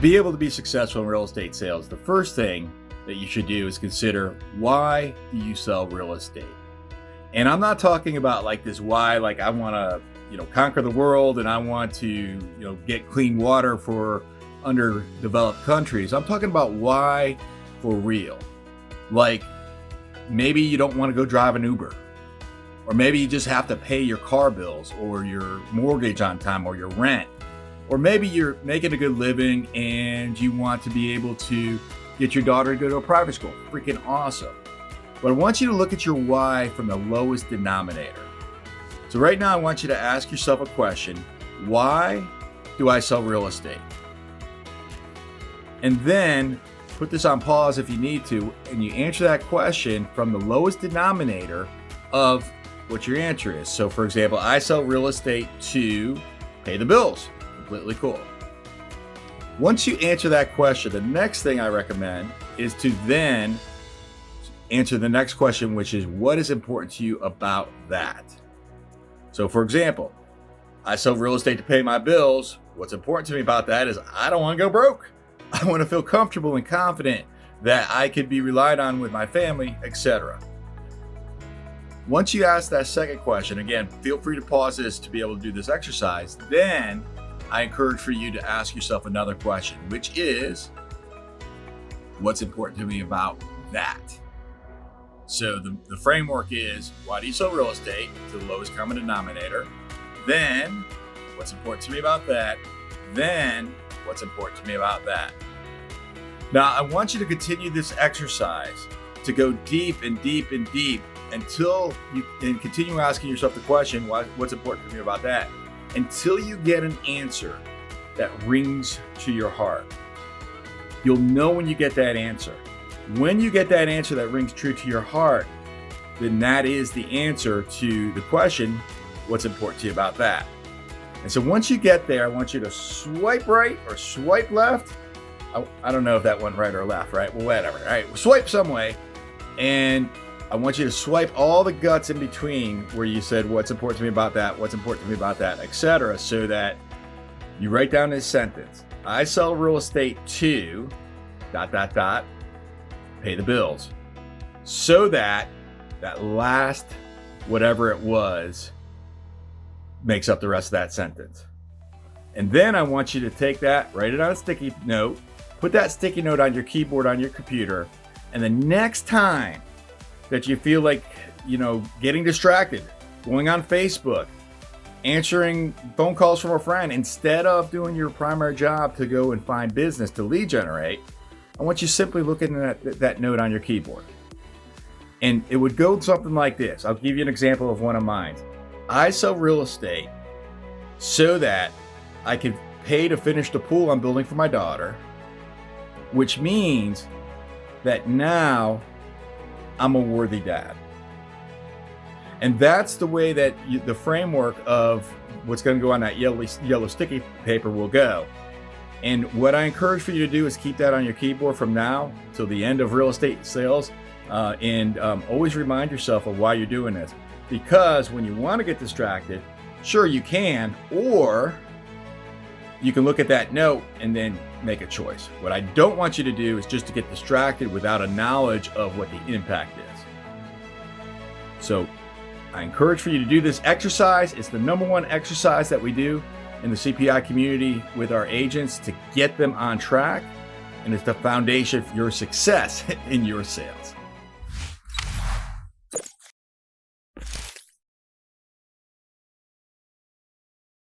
be able to be successful in real estate sales, the first thing that you should do is consider, why do you sell real estate? And I'm not talking about like this why, like I want to, conquer the world and I want to, get clean water for underdeveloped countries. I'm talking about why for real. Like maybe you don't want to go drive an Uber, or maybe you just have to pay your car bills or your mortgage on time or your rent. Or maybe you're making a good living and you want to be able to get your daughter to go to a private school. Freaking awesome. But I want you to look at your why from the lowest denominator. So right now I want you to ask yourself a question. Why do I sell real estate? And then put this on pause if you need to, and you answer that question from the lowest denominator of what your answer is. So for example, I sell real estate to pay the bills. Completely cool. Once you answer that question, the next thing I recommend is to then answer the next question, which is, what is important to you about that? So for example, I sell real estate to pay my bills. What's important to me about that is I don't want to go broke. I want to feel comfortable and confident that I could be relied on with my family, etc. Once you ask that second question, again, feel free to pause this to be able to do this exercise. Then I encourage for you to ask yourself another question, which is, what's important to me about that? So the framework is, why do you sell real estate to the lowest common denominator? Then, what's important to me about that? Then, what's important to me about that? Now, I want you to continue this exercise to go deep and deep and deep until you can continue asking yourself the question, what's important to me about that? Until you get an answer that rings to your heart. You'll know when you get that answer. When you get that answer that rings true to your heart, then that is the answer to the question, what's important to you about that? And so once you get there, I want you to swipe right or swipe left. I don't know if that went right or left, right? Well, whatever. All right, swipe some way. And I want you to swipe all the guts in between where you said, what's important to me about that, what's important to me about that, etc., so that you write down this sentence. I sell real estate to ... pay the bills. So that last whatever it was makes up the rest of that sentence. And then I want you to take that, write it on a sticky note, put that sticky note on your keyboard on your computer, and the next time that you feel like, getting distracted, going on Facebook, answering phone calls from a friend, instead of doing your primary job to go and find business to lead generate, I want you simply looking at that note on your keyboard. And it would go something like this. I'll give you an example of one of mine. I sell real estate so that I could pay to finish the pool I'm building for my daughter, which means that now I'm a worthy dad. And that's the way that the framework of what's going to go on that yellow sticky paper will go. And what I encourage for you to do is keep that on your keyboard from now till the end of real estate sales. And always remind yourself of why you're doing this. Because when you want to get distracted, sure you can, or you can look at that note and then make a choice. What I don't want you to do is just to get distracted without a knowledge of what the impact is. So I encourage for you to do this exercise. It's the number one exercise that we do in the CPI community with our agents to get them on track. And it's the foundation for your success in your sales.